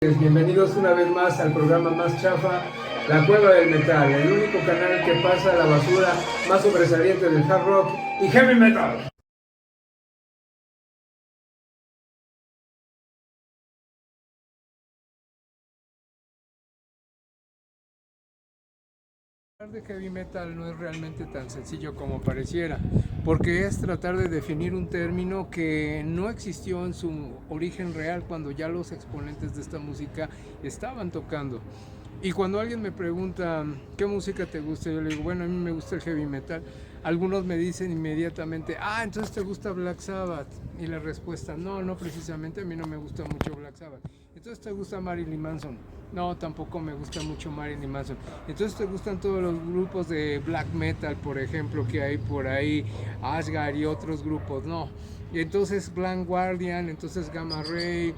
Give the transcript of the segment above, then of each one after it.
Bienvenidos una vez más al programa más chafa, La Cueva del Metal, el único canal que pasa la basura más sobresaliente del hard rock y heavy metal. Hablar de heavy metal no es realmente tan sencillo como pareciera, porque es tratar de definir un término que no existió en su origen real cuando ya los exponentes de esta música estaban tocando. Y cuando alguien me pregunta qué música te gusta, yo le digo, bueno, a mí me gusta el heavy metal. Algunos me dicen inmediatamente, entonces te gusta Black Sabbath. Y la respuesta, no, no precisamente, a mí no me gusta mucho Black Sabbath. Entonces te gusta Marilyn Manson. No, tampoco me gusta mucho Marilyn Manson. Entonces te gustan todos los grupos de black metal, por ejemplo, que hay por ahí, Asgard y otros grupos. No. Y entonces Blind Guardian, entonces Gamma Ray.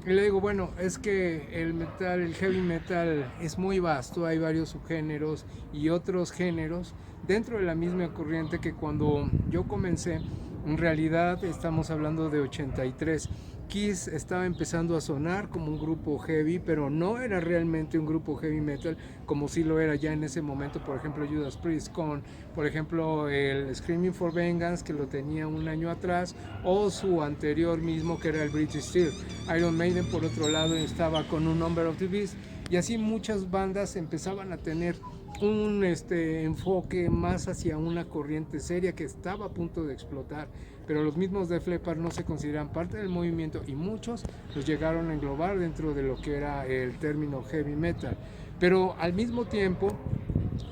Y le digo, bueno, es que el metal, el heavy metal es muy vasto, hay varios subgéneros y otros géneros dentro de la misma corriente que cuando yo comencé, en realidad estamos hablando de 83. Kiss estaba empezando a sonar como un grupo heavy, pero no era realmente un grupo heavy metal como sí lo era ya en ese momento. Por ejemplo, Judas Priest con, por ejemplo, el Screaming for Vengeance, que lo tenía un año atrás, o su anterior mismo, que era el British Steel. Iron Maiden, por otro lado, estaba con un Number of the Beast, y así muchas bandas empezaban a tener un enfoque más hacia una corriente seria que estaba a punto de explotar, pero los mismos Def Leppard no se consideran parte del movimiento y muchos los llegaron a englobar dentro de lo que era el término heavy metal. Pero al mismo tiempo,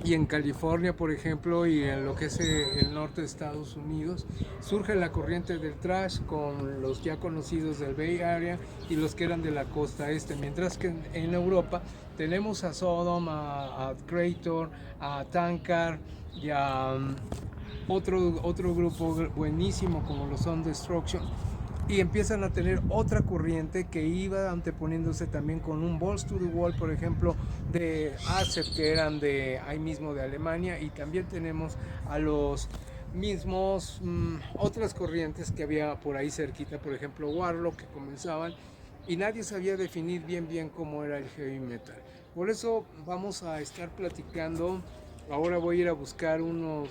y en California, por ejemplo, y en lo que es el norte de Estados Unidos, surge la corriente del thrash con los ya conocidos del Bay Area y los que eran de la costa este, mientras que en Europa tenemos a Sodom, a Creator, a Tankard y a otro grupo buenísimo como lo son Destruction, y empiezan a tener otra corriente que iba anteponiéndose también con un Balls to the Wall, por ejemplo, de Accept, que eran de ahí mismo de Alemania, y también tenemos a los mismos otras corrientes que había por ahí cerquita, por ejemplo Warlock, que comenzaban y nadie sabía definir bien cómo era el heavy metal. Por eso vamos a estar platicando. Ahora voy a ir a buscar unos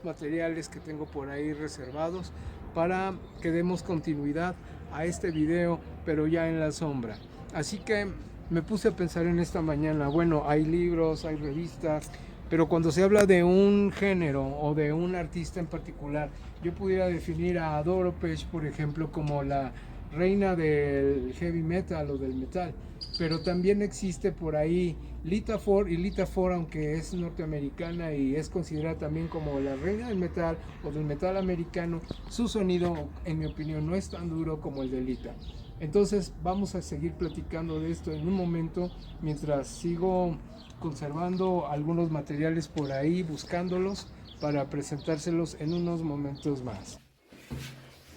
materiales que tengo por ahí reservados para que demos continuidad a este video, pero ya en la sombra. Así que me puse a pensar en esta mañana, bueno, hay libros, hay revistas, pero cuando se habla de un género o de un artista en particular, yo pudiera definir a Doro Pesch, por ejemplo, como la reina del heavy metal o del metal, pero también existe por ahí Lita Ford, y Lita Ford, aunque es norteamericana y es considerada también como la reina del metal o del metal americano, su sonido, en mi opinión, no es tan duro como el de Lita. Entonces vamos a seguir platicando de esto en un momento, mientras sigo conservando algunos materiales por ahí, buscándolos para presentárselos en unos momentos más.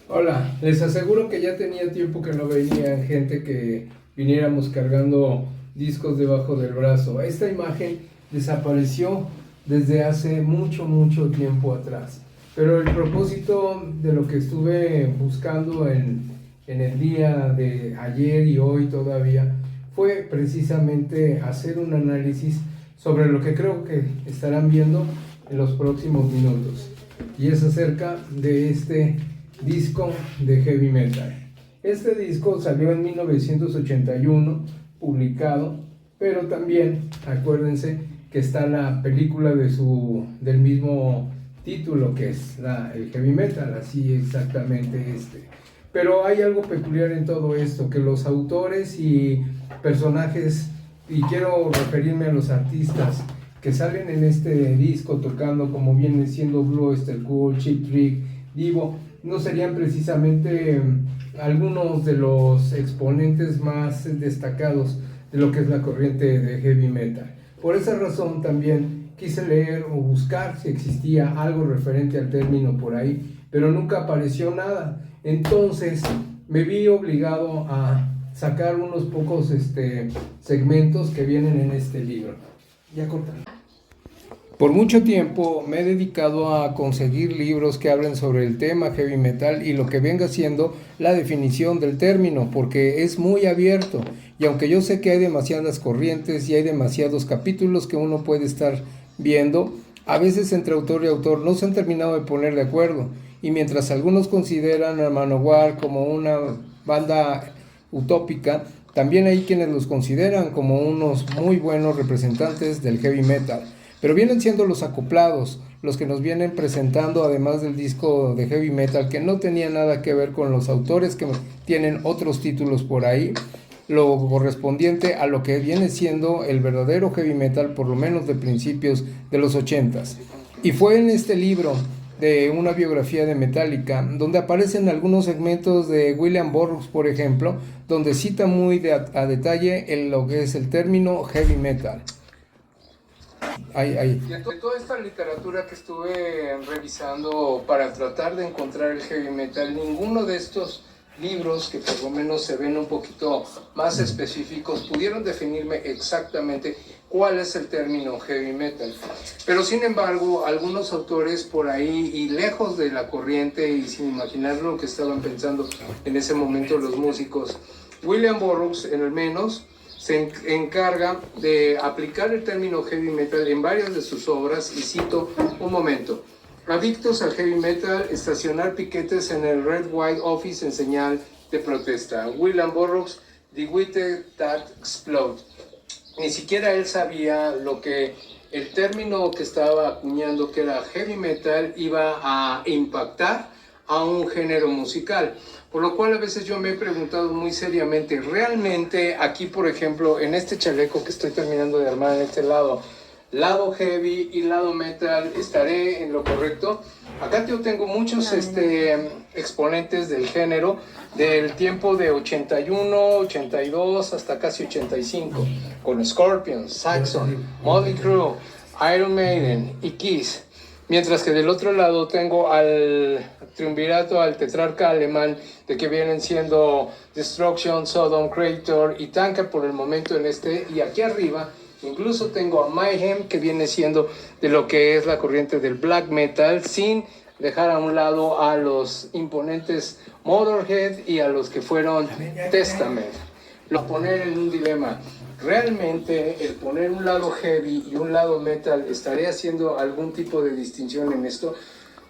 Hola, les aseguro que ya tenía tiempo que no veía gente que viniéramos cargando discos debajo del brazo. Esta imagen desapareció desde hace mucho tiempo atrás. Pero el propósito de lo que estuve buscando en el día de ayer y hoy todavía fue precisamente hacer un análisis sobre lo que creo que estarán viendo en los próximos minutos. Y es acerca de este disco de heavy metal. Este disco salió en 1981, publicado, pero también acuérdense que está la película del mismo título, que es el heavy metal, así exactamente este. Pero hay algo peculiar en todo esto, que los autores y personajes, y quiero referirme a los artistas que salen en este disco tocando, como viene siendo Blue Oyster Cult, Cheap Trick, Divo, no serían precisamente algunos de los exponentes más destacados de lo que es la corriente de heavy metal. Por esa razón también quise leer o buscar si existía algo referente al término por ahí, pero nunca apareció nada. Entonces me vi obligado a sacar unos pocos segmentos que vienen en este libro. Ya cortamos. Por mucho tiempo me he dedicado a conseguir libros que hablen sobre el tema heavy metal y lo que venga siendo la definición del término, porque es muy abierto Y aunque yo sé que hay demasiadas corrientes y hay demasiados capítulos que uno puede estar viendo, a veces entre autor y autor no se han terminado de poner de acuerdo. Y mientras algunos consideran a Manowar como una banda utópica, también hay quienes los consideran como unos muy buenos representantes del heavy metal. Pero vienen siendo los acoplados, los que nos vienen presentando, además del disco de heavy metal, que no tenía nada que ver con los autores que tienen otros títulos por ahí, lo correspondiente a lo que viene siendo el verdadero heavy metal, por lo menos de principios de los 80s. Y fue en este libro de una biografía de Metallica, donde aparecen algunos segmentos de William Burroughs, por ejemplo, donde cita muy a detalle lo que es el término heavy metal. De toda esta literatura que estuve revisando para tratar de encontrar el heavy metal, ninguno de estos libros, que por lo menos se ven un poquito más específicos, pudieron definirme exactamente cuál es el término heavy metal. Pero sin embargo, algunos autores por ahí, y lejos de la corriente y sin imaginar lo que estaban pensando en ese momento los músicos, William Burroughs, en al menos, se encarga de aplicar el término heavy metal en varias de sus obras, y cito un momento: adictos al heavy metal, estacionar piquetes en el Red White Office en señal de protesta. William Burroughs, The Witted That Explode. Ni siquiera él sabía lo que el término que estaba acuñando, que era heavy metal, iba a impactar a un género musical. Por lo cual a veces yo me he preguntado muy seriamente, ¿realmente aquí, por ejemplo, en este chaleco que estoy terminando de armar en este lado heavy y lado metal, estaré en lo correcto? Acá yo tengo muchos exponentes del género del tiempo de 81, 82 hasta casi 85, con Scorpions, Saxon, Motley Crue, Iron Maiden y Kiss. Mientras que del otro lado tengo al triunvirato, al tetrarca alemán, de que vienen siendo Destruction, Sodom, Creator y Tanker por el momento en este. Y aquí arriba incluso tengo a Mayhem, que viene siendo de lo que es la corriente del black metal, sin dejar a un lado a los imponentes Motorhead y a los que fueron Testament. Lo poner en un dilema. ¿Realmente el poner un lado heavy y un lado metal estaré haciendo algún tipo de distinción en esto?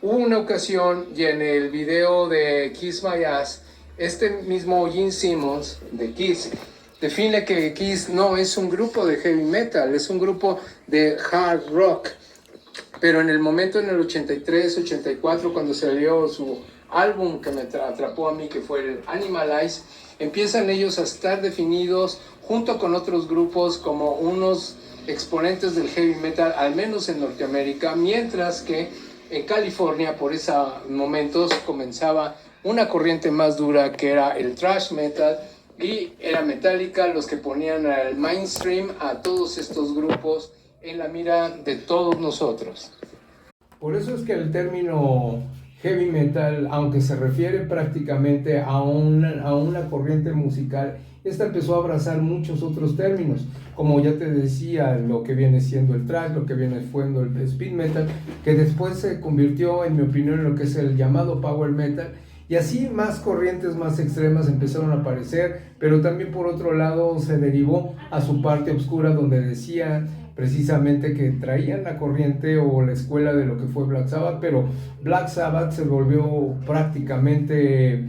Hubo una ocasión, y en el video de Kiss My Ass, este mismo Gene Simmons de Kiss define que Kiss no es un grupo de heavy metal, es un grupo de hard rock. Pero en el momento, en el 83, 84, cuando salió su álbum que me atrapó a mí, que fue el Animalize, empiezan ellos a estar definidos junto con otros grupos como unos exponentes del heavy metal, al menos en Norteamérica, mientras que en California por esos momentos comenzaba una corriente más dura, que era el thrash metal, y era Metallica los que ponían al mainstream a todos estos grupos en la mira de todos nosotros. Por eso es que el término heavy metal, aunque se refiere prácticamente a una corriente musical, esta empezó a abrazar muchos otros términos, como ya te decía, lo que viene siendo el thrash, lo que viene siendo el speed metal, que después se convirtió, en mi opinión, en lo que es el llamado power metal, y así más corrientes más extremas empezaron a aparecer, pero también por otro lado se derivó a su parte oscura, donde decía precisamente que traían la corriente o la escuela de lo que fue Black Sabbath, pero Black Sabbath se volvió prácticamente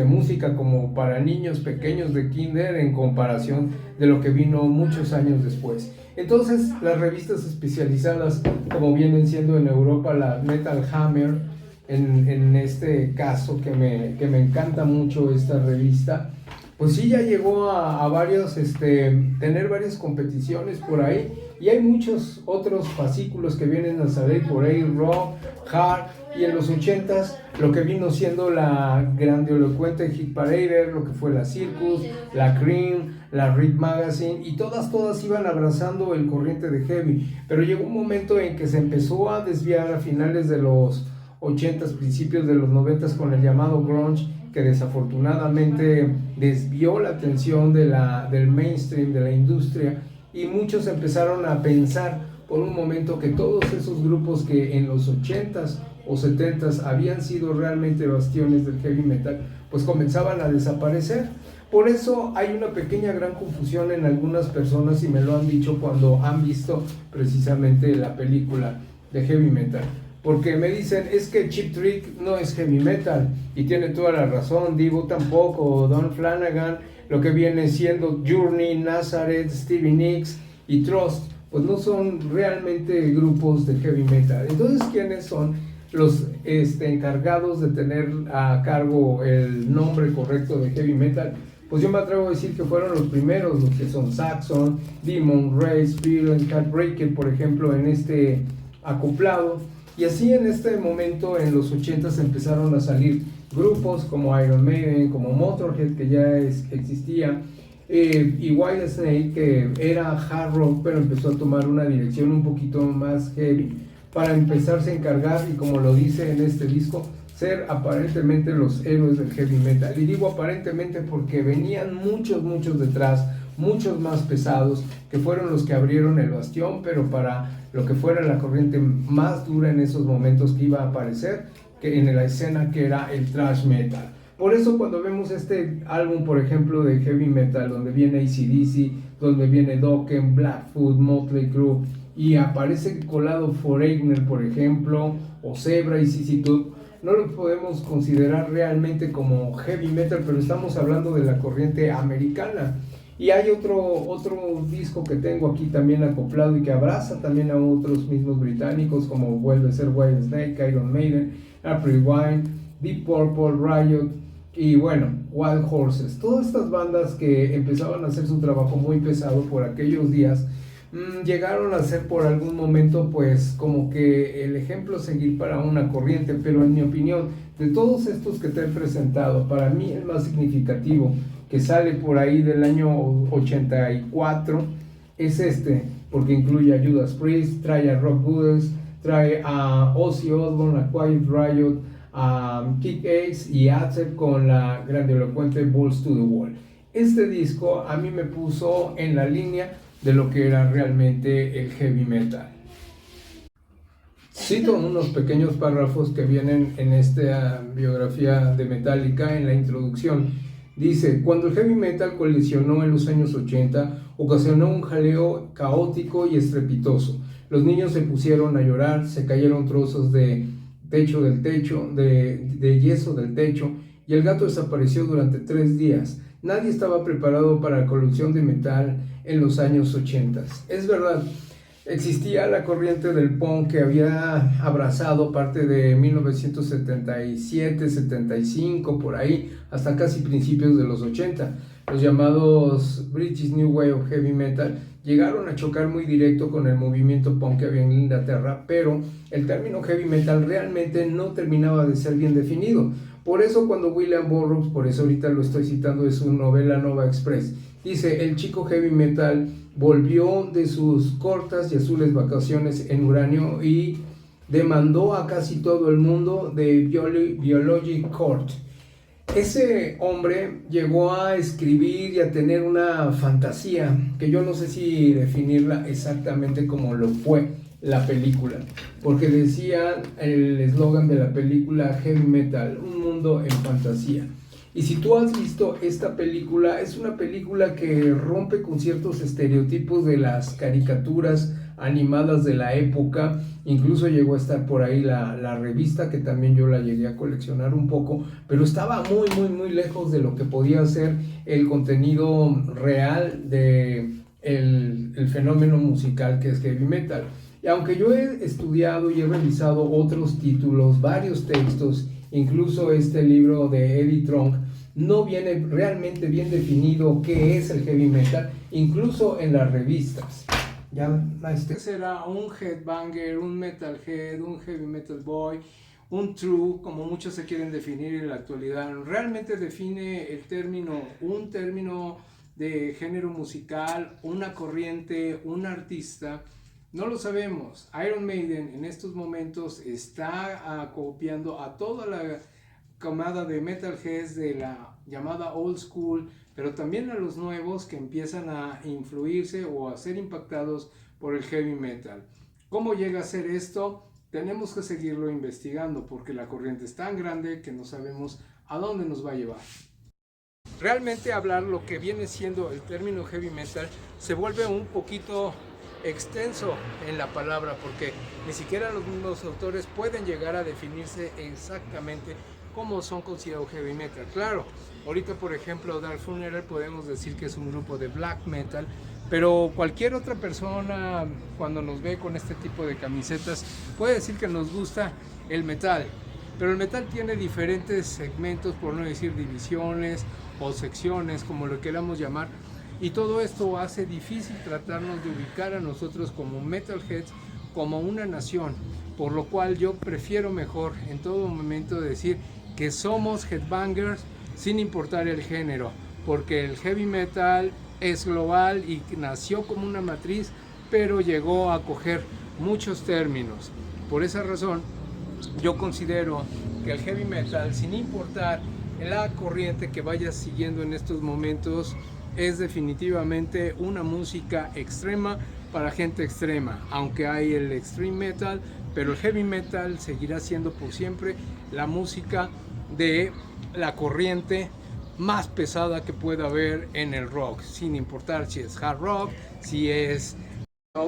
música como para niños pequeños de kinder, en comparación de lo que vino muchos años después. Entonces las revistas especializadas, como vienen siendo en Europa la Metal Hammer, en este caso que me encanta mucho esta revista, pues sí, ya llegó a varios, tener varias competiciones por ahí, y hay muchos otros fascículos que vienen a salir por ahí, rock, hard, y en los 80s lo que vino siendo la grandilocuente Hit Parader, lo que fue la Circus, la Cream, la Rip Magazine, y todas iban abrazando el corriente de heavy, pero llegó un momento en que se empezó a desviar a finales de los 80s, principios de los 90s, con el llamado grunge, que desafortunadamente desvió la atención del mainstream, de la industria, y muchos empezaron a pensar por un momento que todos esos grupos que en los 80s o 70s habían sido realmente bastiones del heavy metal, pues comenzaban a desaparecer. Por eso hay una pequeña gran confusión en algunas personas y me lo han dicho cuando han visto precisamente la película de heavy metal. Porque me dicen, es que Cheap Trick no es heavy metal. Y tiene toda la razón, Divo tampoco, Don Flanagan, lo que viene siendo Journey, Nazareth, Stevie Nicks y Trust, pues no son realmente grupos de heavy metal. Entonces, ¿quiénes son los encargados de tener a cargo el nombre correcto de heavy metal? Pues yo me atrevo a decir que fueron los primeros, los que son Saxon, Demon, Ray, Spirit, Catbreaker, por ejemplo, en este acoplado. Y así en este momento, en los 80s, empezaron a salir grupos como Iron Maiden, como Motorhead, que ya existía, y Whitesnake, que era hard rock, pero empezó a tomar una dirección un poquito más heavy, para empezarse a encargar, y como lo dice en este disco, ser aparentemente los héroes del heavy metal. Y digo aparentemente porque venían muchos detrás, muchos más pesados, que fueron los que abrieron el bastión, pero para lo que fuera la corriente más dura en esos momentos que iba a aparecer que en la escena, que era el thrash metal. Por eso cuando vemos este álbum, por ejemplo, de heavy metal, donde viene AC/DC, donde viene Dokken, Blackfoot, Motley Crue, y aparece colado Foreigner, por ejemplo, o Zebra y ZZ Top, no lo podemos considerar realmente como heavy metal, pero estamos hablando de la corriente americana. Y hay otro disco que tengo aquí también acoplado y que abraza también a otros mismos británicos, como vuelve a ser Whitesnake, Iron Maiden, April Wine, Deep Purple, Riot y bueno, Wild Horses. Todas estas bandas que empezaban a hacer su trabajo muy pesado por aquellos días, llegaron a ser por algún momento pues como que el ejemplo a seguir para una corriente, pero en mi opinión, de todos estos que te he presentado, para mí el más significativo, que sale por ahí del año 84, es este, porque incluye a Judas Priest, trae a Rob Gooders, trae a Ozzy Osbourne, a Quiet Riot, a Kick-Axe y Accept con la grandilocuente Balls to the Wall. Este disco a mí me puso en la línea de lo que era realmente el heavy metal. Cito unos pequeños párrafos que vienen en esta biografía de Metallica en la introducción. Dice: cuando el heavy metal colisionó en los años 80, ocasionó un jaleo caótico y estrepitoso. Los niños se pusieron a llorar, se cayeron trozos de yeso del techo, y el gato desapareció durante 3 días. Nadie estaba preparado para la colusión de metal en los años 80. Es verdad, existía la corriente del punk que había abrazado parte de 1977, 75, por ahí, hasta casi principios de los 80. Los llamados British New Wave of Heavy Metal llegaron a chocar muy directo con el movimiento punk que había en Inglaterra, pero el término heavy metal realmente no terminaba de ser bien definido. Por eso cuando William Burroughs, por eso ahorita lo estoy citando de su novela Nova Express, dice: el chico heavy metal volvió de sus cortas y azules vacaciones en uranio y demandó a casi todo el mundo de Biology Court. Ese hombre llegó a escribir y a tener una fantasía que yo no sé si definirla exactamente como lo fue la película, porque decía el eslogan de la película: heavy metal, un mundo en fantasía. Y si tú has visto esta película, es una película que rompe con ciertos estereotipos de las caricaturas animadas de la época. Incluso llegó a estar por ahí la revista, que también yo la llegué a coleccionar un poco, pero estaba muy lejos de lo que podía ser el contenido real de el fenómeno musical que es heavy metal. Y aunque yo he estudiado y he revisado otros títulos, varios textos, incluso este libro de Eddie Trunk, no viene realmente bien definido qué es el heavy metal, incluso en las revistas. Ya será un headbanger, un metalhead, un heavy metal boy, un true, como muchos se quieren definir en la actualidad. Realmente define el término, un término de género musical, una corriente, un artista. No lo sabemos. Iron Maiden en estos momentos está copiando a toda la camada de metalheads de la llamada old school, pero también a los nuevos que empiezan a influirse o a ser impactados por el heavy metal. ¿Cómo llega a ser esto? Tenemos que seguirlo investigando, porque la corriente es tan grande que no sabemos a dónde nos va a llevar. Realmente hablar lo que viene siendo el término heavy metal se vuelve un poquito extenso en la palabra, porque ni siquiera los mismos autores pueden llegar a definirse exactamente cómo son considerados heavy metal. Claro, ahorita por ejemplo Dark Funeral podemos decir que es un grupo de black metal, pero cualquier otra persona cuando nos ve con este tipo de camisetas puede decir que nos gusta el metal. Pero el metal tiene diferentes segmentos, por no decir divisiones o secciones, como lo queramos llamar. Y todo esto hace difícil tratarnos de ubicar a nosotros como metalheads, como una nación. Por lo cual yo prefiero mejor en todo momento decir que somos headbangers sin importar el género. Porque el heavy metal es global y nació como una matriz, pero llegó a coger muchos términos. Por esa razón, yo considero que el heavy metal, sin importar la corriente que vayas siguiendo en estos momentos, es definitivamente una música extrema para gente extrema. Aunque hay el extreme metal, pero el heavy metal seguirá siendo por siempre la música de la corriente más pesada que pueda haber en el rock, sin importar si es hard rock, si es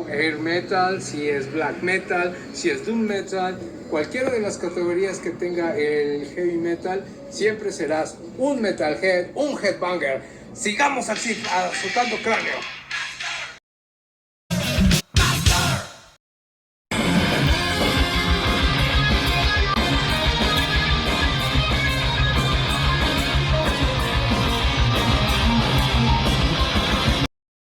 air metal, si es black metal, si es doom metal, cualquiera de las categorías que tenga el heavy metal, siempre serás un metalhead, un headbanger. Sigamos así, azotando cráneo.